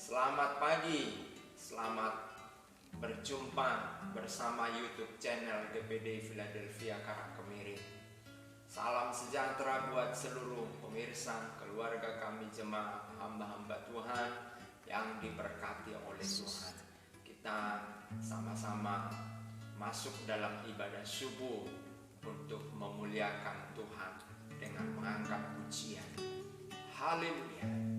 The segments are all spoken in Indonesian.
Selamat pagi, selamat berjumpa bersama YouTube channel GPD Philadelphia Karang Kemiring. Salam sejahtera buat seluruh pemirsa, keluarga kami jemaat, hamba-hamba Tuhan yang diberkati oleh Tuhan. Kita sama-sama masuk dalam ibadah subuh untuk memuliakan Tuhan dengan mengangkat pujian. Haleluya.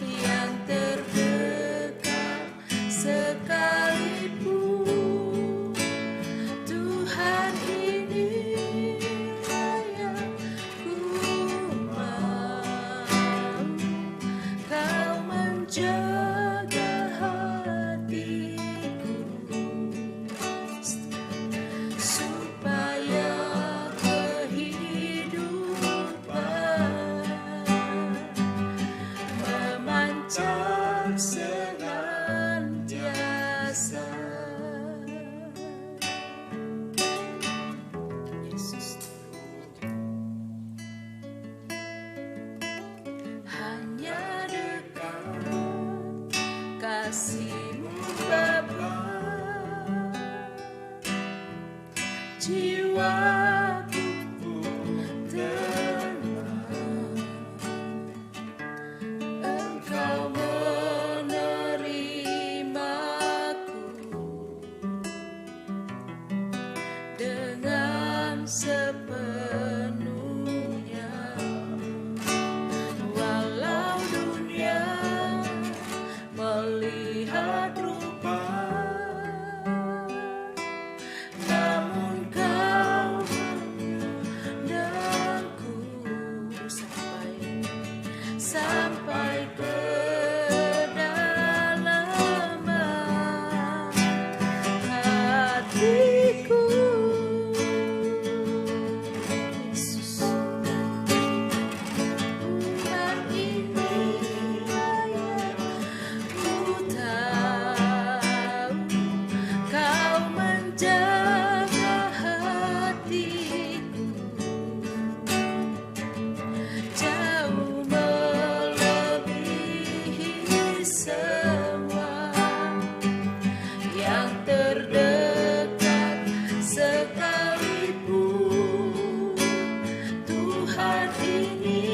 Yang terdekat sekalipun, Tuhan ini layak ku mau. Kau menjaga hatiku supaya memancar senantiasa. Yesus, hanya dekat kasih-Mu Bapa, jiwaku tenang. Engkau menerimaku dengan sepenuhnya. Walau dunia melihat rupa, namun Kau memandangku sampai ke kedalaman hatiku. Yesus, Tuhan ini layak ku tahu. Kau menjaga hatiku jauh melebihi semua. Yang terdekat sekalipun, Tuhan ini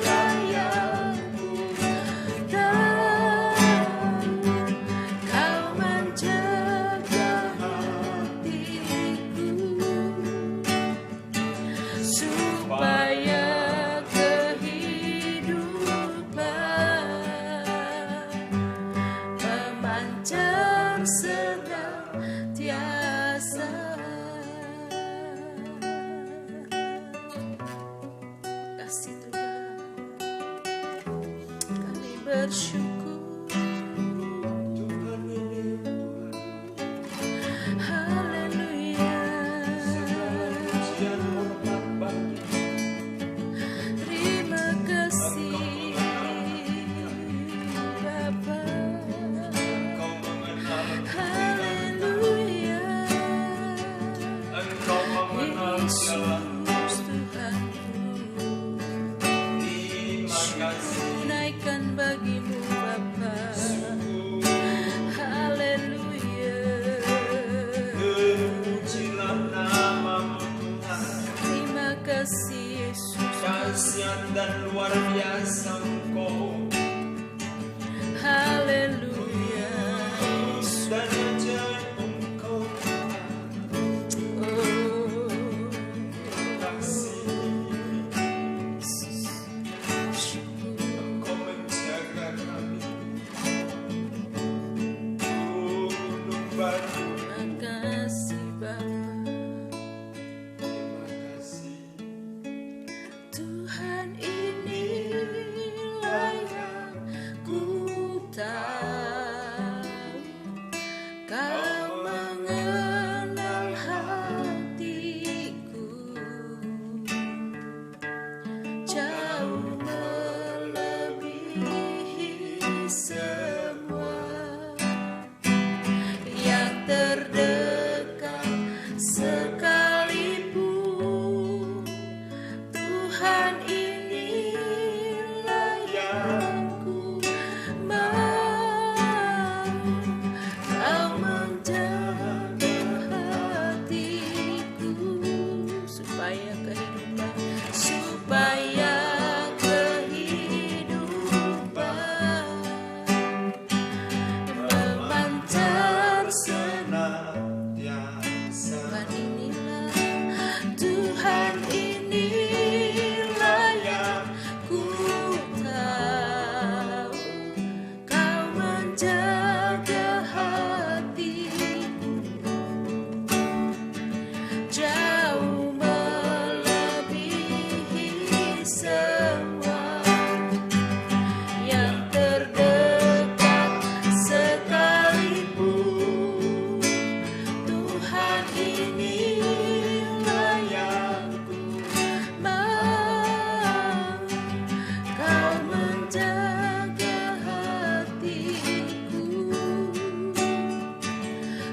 layak ku tahu. Kau menjaga hatiku supaya memancar senantiasa. Kasih Tuhan, kami bersyukur. Haleluya. Terima kasih Bapa. Haleluya. Yesus Tuhanku, naikkan bagi-Mu Bapa. Haleluya. Terima kasih Yesus. Dahsyat dan luar biasa Engkau. Haleluya. Dan ajaib Engkau. Oh, Kasih syukur. Engkau menjaga kami. Gunung batu. Terima kasih Bapa. Terima kasih. Tuhan ini layak ku tahu. semua yang terdekat sekalipun. Tuhan inilah yang ku mau, Kau menjaga hatiku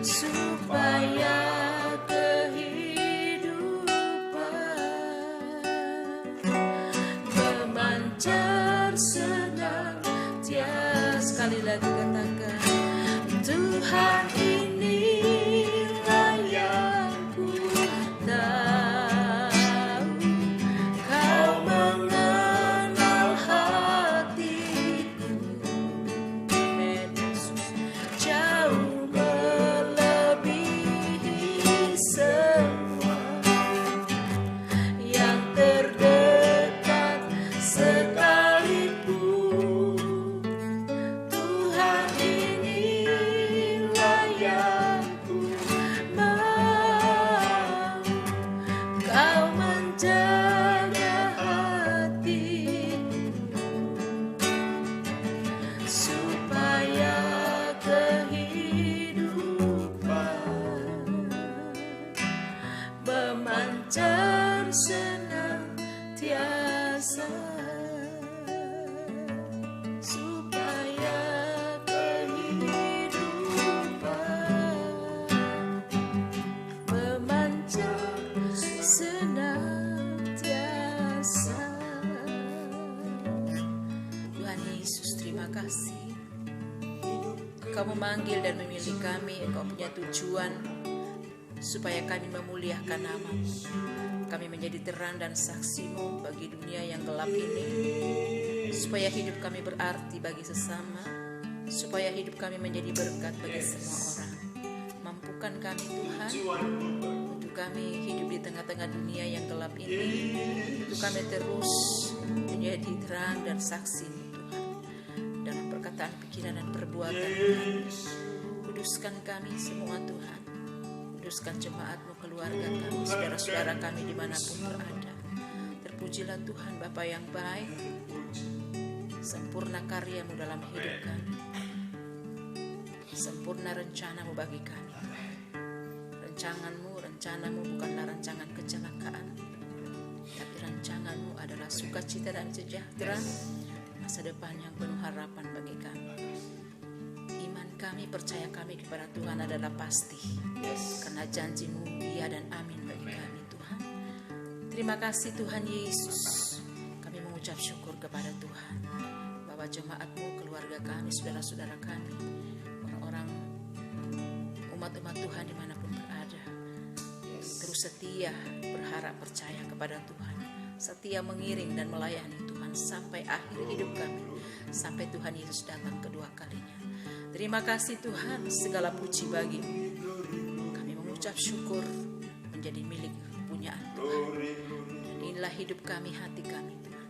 supaya memancar senantiasa. Sekali lagi katakan, Tuhan inilah yang ku tahu, Kau mengenal hatiku. Amen, Yesus. Jauh melebihi semua yang terdekat sekalipun. Tuhan inilah yang ku mau, Kau menjaga hatiku supaya kehidupan memancar senantiasa, supaya kehidupan memancar senantiasa. Tuhan Yesus, terima kasih. Engkau memanggil dan memilih kami. Engkau punya tujuan supaya kami memuliakan nama-Mu. Kami menjadi terang dan saksi-Mu bagi dunia yang gelap ini, supaya hidup kami berarti bagi sesama, supaya hidup kami menjadi berkat bagi semua orang. Mampukan kami Tuhan, untuk kami hidup di tengah-tengah dunia yang gelap ini, untuk kami terus menjadi terang dan saksi-Mu Tuhan, dalam perkataan, pikiran, dan perbuatan Tuhan. Kuduskan kami semua Tuhan, kuduskan jemaat-Mu, keluarga kami, saudara-saudara kami dimanapun berada. Terpujilah Tuhan Bapa yang baik, sempurna karya-Mu dalam hidup kami, sempurna rencana-Mu bagi kami. Rencanamu bukanlah rancangan kecelakaan, tapi rancangan-Mu adalah sukacita dan sejahtera, masa depan yang penuh harapan bagi kami. Iman kami, percaya kami kepada Tuhan adalah pasti, karena janji-Mu ya dan amin bagi kami Tuhan. Terima kasih Tuhan Yesus. Kami mengucap syukur kepada Tuhan, bahwa jemaat-Mu, keluarga kami, saudara-saudara kami, orang-orang umat-umat Tuhan dimanapun berada, terus setia, berharap, percaya kepada Tuhan, setia mengiring dan melayani Tuhan sampai akhir hidup kami, sampai Tuhan Yesus datang kedua kalinya. Terima kasih Tuhan, segala puji bagi-Mu. Kami mengucap syukur menjadi milik kepunyaan Tuhan. Dan inilah hidup kami, hati kami Tuhan,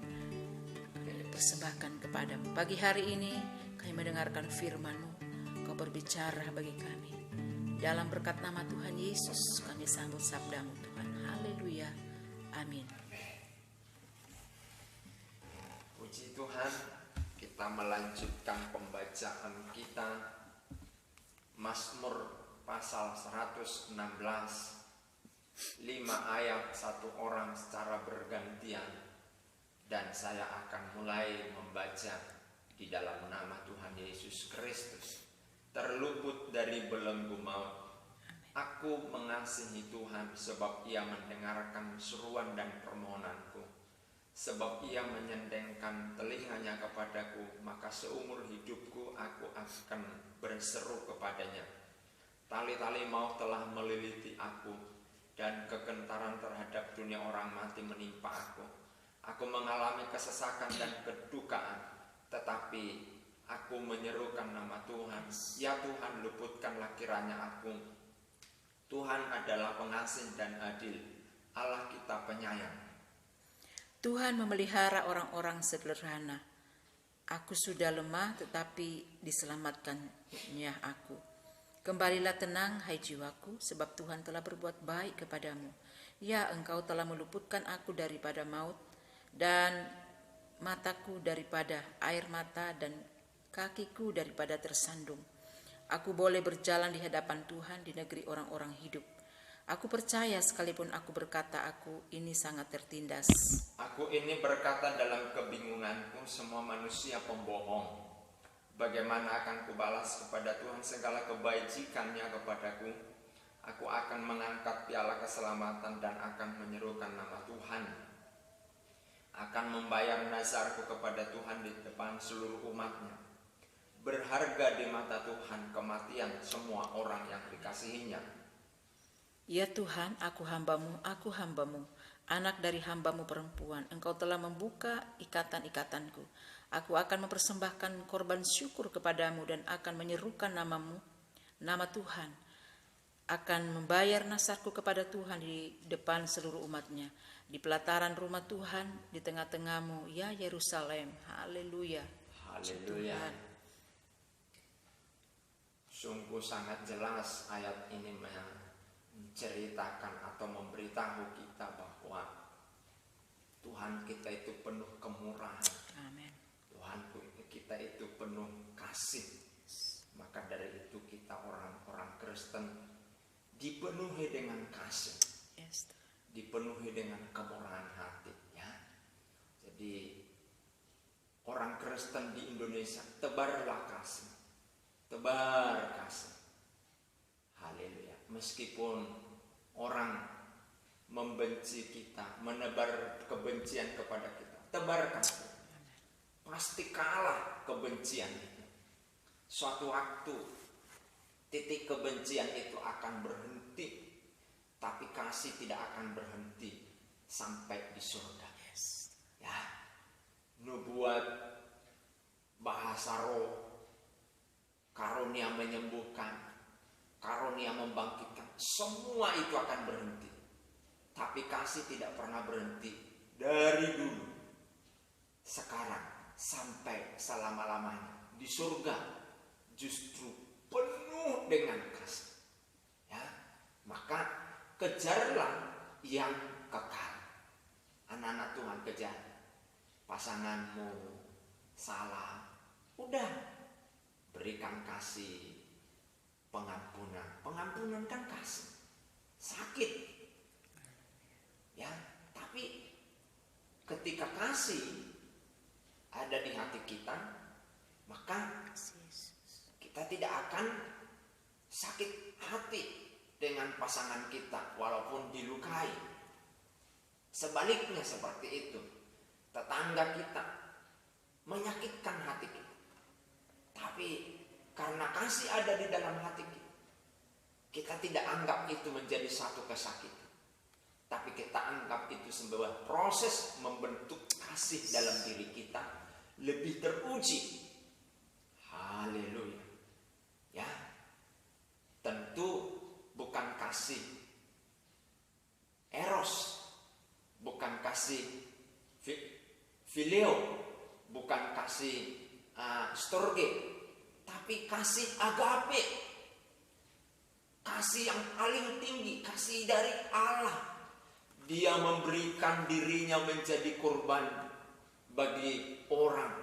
kami persembahkan kepadamu. Pagi hari ini kami mendengarkan firman-Mu, Kau berbicara bagi kami. Dalam berkat nama Tuhan Yesus kami sambut sabda-Mu Tuhan. Haleluya, amin. Puji Tuhan, kita melanjutkan pembacaan kita Mazmur pasal 116, 5 ayat 1 orang secara bergantian, dan saya akan mulai membaca di dalam nama Tuhan Yesus Kristus. Terluput dari belenggu maut, aku mengasihi Tuhan, sebab Ia mendengarkan seruan dan permohonanku. Sebab Ia menyendengkan telinganya kepadaku, maka seumur hidupku aku akan berseru kepadanya. Tali-tali maut telah meliliti aku, dan kegentaran terhadap dunia orang mati menimpa aku. Aku mengalami kesesakan dan kedukaan, tetapi aku menyerukan nama Tuhan. Ya Tuhan, luputkanlah kiranya aku. Tuhan adalah pengasih dan adil, Allah kita penyayang. Tuhan memelihara orang-orang sederhana. Aku sudah lemah, tetapi diselamatkannya aku. Kembalilah tenang, hai jiwaku, sebab Tuhan telah berbuat baik kepadamu. Ya, Engkau telah meluputkan aku daripada maut, dan mataku daripada air mata dan kakiku daripada tersandung. Aku boleh berjalan di hadapan Tuhan di negeri orang-orang hidup. Aku percaya sekalipun aku berkata aku ini sangat tertindas. Aku ini berkata dalam kebingunganku, semua manusia pembohong. Bagaimana akan kubalas kepada Tuhan segala kebajikannya kepadaku? Aku akan mengangkat piala keselamatan dan akan menyerukan nama Tuhan. Akan membayar nazarku kepada Tuhan di depan seluruh umatnya. Berharga di mata Tuhan kematian semua orang yang dikasihinya. Ya Tuhan, aku hambamu, anak dari hambamu perempuan. Engkau telah membuka ikatan-ikatanku. Aku akan mempersembahkan korban syukur kepadamu dan akan menyerukan namamu, nama Tuhan. Akan membayar nasarku kepada Tuhan di depan seluruh umatnya. Di pelataran rumah Tuhan, di tengah-tengahmu, ya Yerusalem. Haleluya. Haleluya. Sungguh sangat jelas ayat ini menceritakan atau memberitahu kita bahwa Tuhan kita itu penuh kemurahan. Amin. Tuhan kita itu penuh kasih. Maka dari itu kita orang-orang Kristen dipenuhi dengan kasih. Yes. Dipenuhi dengan kemurahan hati, ya. Jadi orang Kristen di Indonesia tebarlah kasih. Tebar kasih. Haleluya. Meskipun orang membenci kita, menebar kebencian kepada kita, tebar kasih. Pasti kalah kebencian itu. Suatu waktu titik kebencian itu akan berhenti, tapi kasih tidak akan berhenti sampai di surga. Ya, nubuat, bahasa roh, karunia menyembuhkan, karunia membangkitkan, semua itu akan berhenti. Tapi kasih tidak pernah berhenti dari dulu, sekarang sampai selama-lamanya. Di surga justru penuh dengan kasih. Ya, maka kejarlah yang kekal. Anak-anak Tuhan, kejar. Pasanganmu salah, udah berikan kasih, pengampunan. Pengampunan kan kasih. Sakit, ya, tapi ketika kasih ada di hati kita, maka kita tidak akan sakit hati dengan pasangan kita walaupun dilukai. Sebaliknya seperti itu, tetangga kita menyakitkan hati kita, tapi karena kasih ada di dalam hati kita, kita tidak anggap itu menjadi satu kesakitan, tapi kita anggap itu sebuah proses membentuk kasih dalam diri kita lebih teruji. Haleluya. Ya, tentu bukan kasih eros, bukan kasih fileo, bukan kasih storge, tapi kasih agape, kasih yang paling tinggi, kasih dari Allah. Dia memberikan dirinya menjadi korban bagi orang,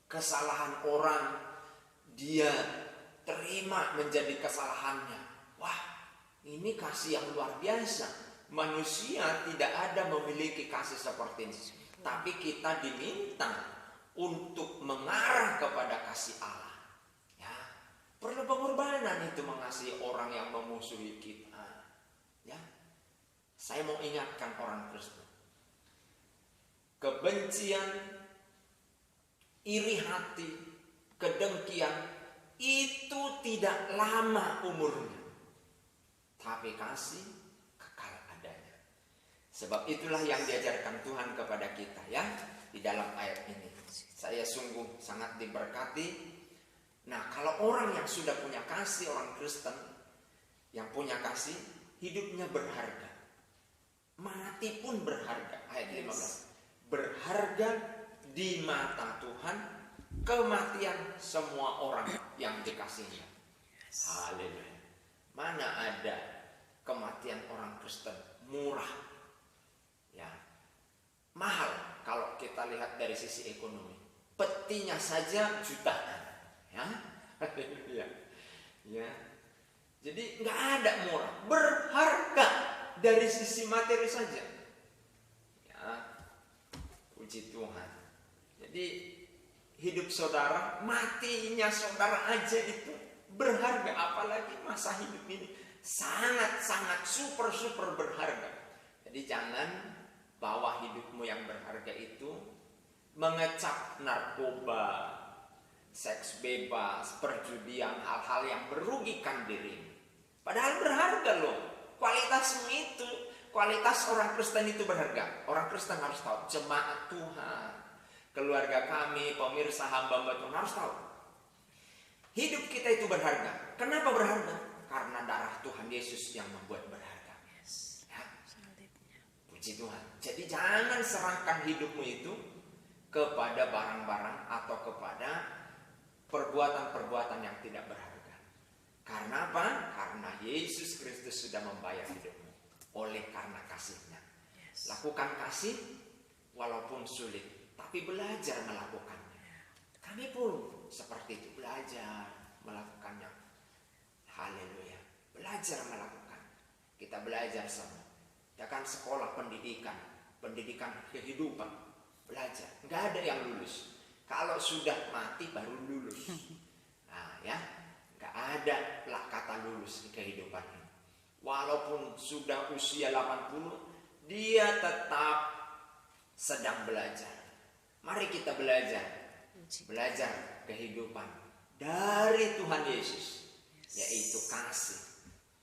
kesalahan orang dia terima menjadi kesalahannya. Wah, ini kasih yang luar biasa. Manusia tidak ada memiliki kasih seperti ini, tapi kita diminta untuk mengarah kepada kasih Allah. Ya, perlu pengorbanan itu mengasihi orang yang memusuhi kita. Ya, saya mau ingatkan orang Kristen, kebencian, iri hati, kedengkian itu tidak lama umurnya, tapi kasih kekal adanya. Sebab itulah yang diajarkan Tuhan kepada kita, ya, di dalam ayat ini. Saya sungguh sangat diberkati. Nah, kalau orang yang sudah punya kasih, orang Kristen yang punya kasih, hidupnya berharga, mati pun berharga. Ayat 15, berharga di mata Tuhan kematian semua orang yang dikasihinya. Haleluya. Mana ada kematian orang Kristen murah, ya. mahal kalau kita lihat dari sisi ekonomi. Petinya saja jutaan, ya. Ya. Jadi nggak ada murah, berharga dari sisi materi saja. Ya, puji Tuhan. Jadi hidup saudara, matinya saudara aja itu berharga, apalagi masa hidup ini sangat-sangat super berharga. Jadi jangan bawa hidupmu yang berharga itu mengecap narkoba, seks bebas, perjudian, hal-hal yang merugikan dirimu. Padahal berharga loh. Kualitasmu itu, kualitas orang Kristen itu berharga. Orang Kristen harus tahu, jemaat Tuhan, keluarga kami, pemirsa hamba-hamba Tuhan harus tahu. Hidup kita itu berharga. Kenapa berharga? Karena darah Tuhan Yesus yang membuat berharga. Ya. Puji Tuhan. Jadi jangan serahkan hidupmu itu kepada barang-barang atau kepada perbuatan-perbuatan yang tidak berharga. Karena apa? Karena Yesus Kristus sudah membayar hidupmu oleh karena kasih-Nya. Lakukan kasih walaupun sulit, tapi belajar melakukannya. Kami pun seperti itu, belajar melakukannya. Haleluya. Belajar melakukan. Kita belajar semua. Ya kan, sekolah pendidikan kehidupan, belajar. Nggak ada yang lulus. Kalau sudah mati baru lulus. Nah ya, nggak ada lah kata lulus di kehidupan ini. Walaupun sudah usia 80, dia tetap sedang belajar. Mari kita belajar. Belajar kehidupan dari Tuhan Yesus, yaitu kasih.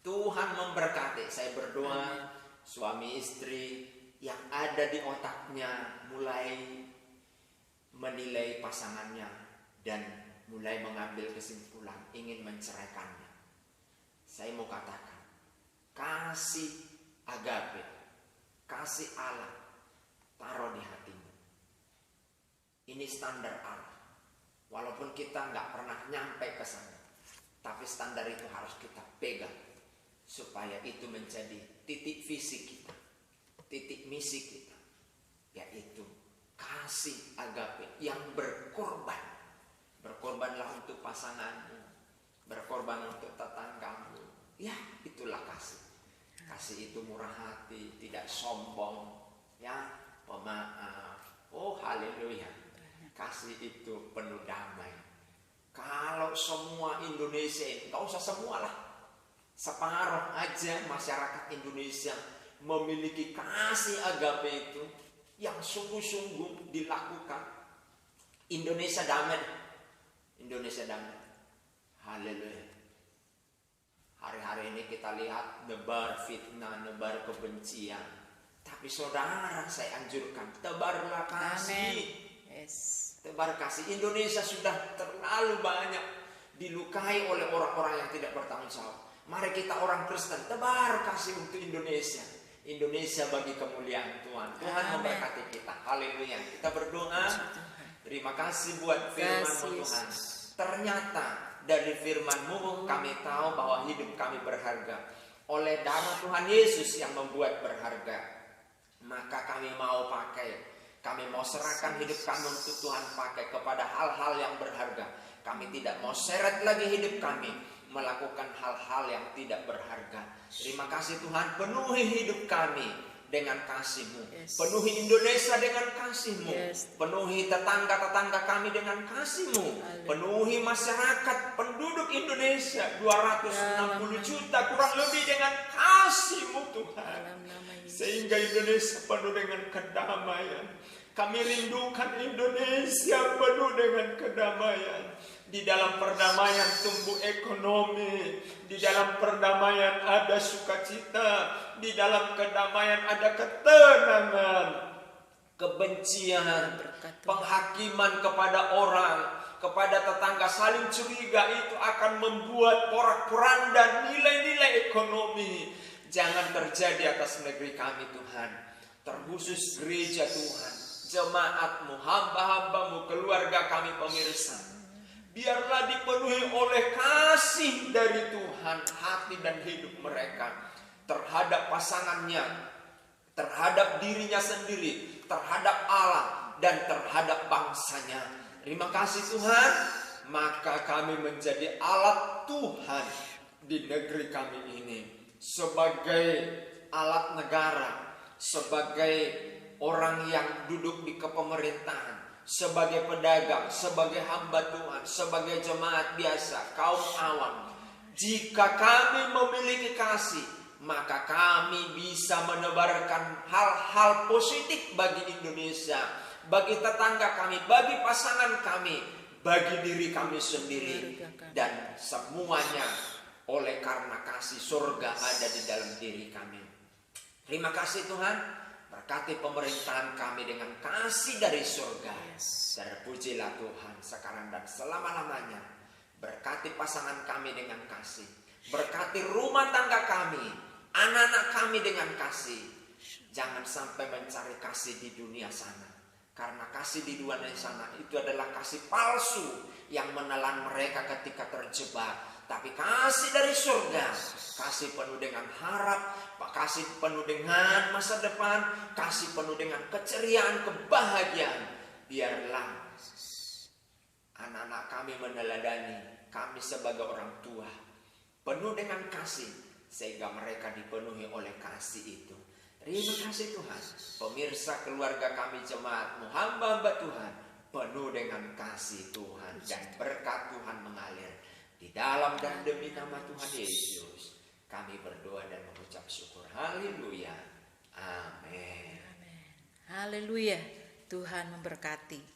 Tuhan memberkati. Saya berdoa suami istri yang ada di otaknya mulai menilai pasangannya dan mulai mengambil kesimpulan ingin menceraikannya. Saya mau katakan, kasih agape, kasih Allah, taruh di hatimu. Ini standar Allah. Walaupun kita nggak pernah nyampe ke sana, tapi standar itu harus kita pegang supaya itu menjadi titik visi kita, titik misi kita, yaitu kasih agape yang berkorban. Berkorbanlah untuk pasanganmu, berkorban untuk tetanggamu. Ya, itulah kasih. Kasih itu murah hati, tidak sombong, ya, pemaaf. Oh, haleluya. Kasih itu penuh damai. Kalau semua Indonesia, nggak usah semualah, separuh aja masyarakat Indonesia memiliki kasih agape itu yang sungguh-sungguh dilakukan, Indonesia damai. Indonesia damai. Haleluya. Hari-hari ini kita lihat nebar fitnah, nebar kebencian. Tapi saudara, saya anjurkan, tebarlah kasih. Tebar kasih. Indonesia sudah terlalu banyak dilukai oleh orang-orang yang tidak bertanggung jawab. Mari kita orang Kristen tebar kasih untuk Indonesia. Indonesia bagi kemuliaan Tuhan. Tuhan memberkati kita. Haleluya. Kita berdoa. Terima kasih buat firman-Mu Tuhan. Ternyata dari firman-Mu kami tahu bahwa hidup kami berharga. Oleh darah Tuhan Yesus yang membuat berharga. Maka kami mau pakai. Kami mau serahkan hidup kami untuk Tuhan pakai kepada hal-hal yang berharga. Kami tidak mau seret lagi hidup kami melakukan hal-hal yang tidak berharga. Terima kasih Tuhan, penuhi hidup kami dengan kasih-Mu. Penuhi Indonesia dengan kasih-Mu. Penuhi tetangga-tetangga kami dengan kasih-Mu. Penuhi masyarakat penduduk Indonesia 260 juta kurang lebih dengan kasih-Mu Tuhan. Sehingga Indonesia penuh dengan kedamaian. Kami rindukan Indonesia penuh dengan kedamaian. Di dalam perdamaian tumbuh ekonomi. Di dalam perdamaian ada sukacita. Di dalam kedamaian ada ketenangan. Kebencian, penghakiman kepada orang, kepada tetangga saling curiga itu akan membuat porak-poranda nilai-nilai ekonomi. Jangan terjadi atas negeri kami Tuhan. Terkhusus gereja Tuhan, jemaat-Mu, hamba-hamba-Mu, keluarga kami pemirsa. Biarlah dipenuhi oleh kasih dari Tuhan hati dan hidup mereka terhadap pasangannya, terhadap dirinya sendiri, terhadap Allah dan terhadap bangsanya. Terima kasih Tuhan, maka kami menjadi alat Tuhan di negeri kami ini. Sebagai alat negara, sebagai orang yang duduk di kepemerintahan, sebagai pedagang, sebagai hamba Tuhan, sebagai jemaat biasa, kaum awam. Jika kami memiliki kasih, maka kami bisa menebarkan hal-hal positif bagi Indonesia, bagi tetangga kami, bagi pasangan kami, bagi diri kami sendiri. Dan semuanya oleh karena kasih surga ada di dalam diri kami. Terima kasih Tuhan, berkati pemerintahan kami dengan kasih dari surga. Terpujilah Tuhan sekarang dan selama-lamanya. Berkati pasangan kami dengan kasih. Berkati rumah tangga kami, anak-anak kami dengan kasih. Jangan sampai mencari kasih di dunia sana. Karena kasih di dunia sana itu adalah kasih palsu yang menelan mereka ketika terjebak. Tapi kasih dari surga, kasih penuh dengan harap, kasih penuh dengan masa depan, kasih penuh dengan keceriaan, kebahagiaan. Biarlah anak-anak kami meneladani kami sebagai orang tua, penuh dengan kasih, sehingga mereka dipenuhi oleh kasih itu. Terima kasih Tuhan. Pemirsa keluarga kami jemaatmu, hamba-hamba Tuhan, penuh dengan kasih Tuhan, dan berkat Tuhan mengalir. Di dalam dan demi nama Tuhan Yesus, kami berdoa dan mengucap syukur. Haleluya. Amin. Haleluya. Tuhan memberkati.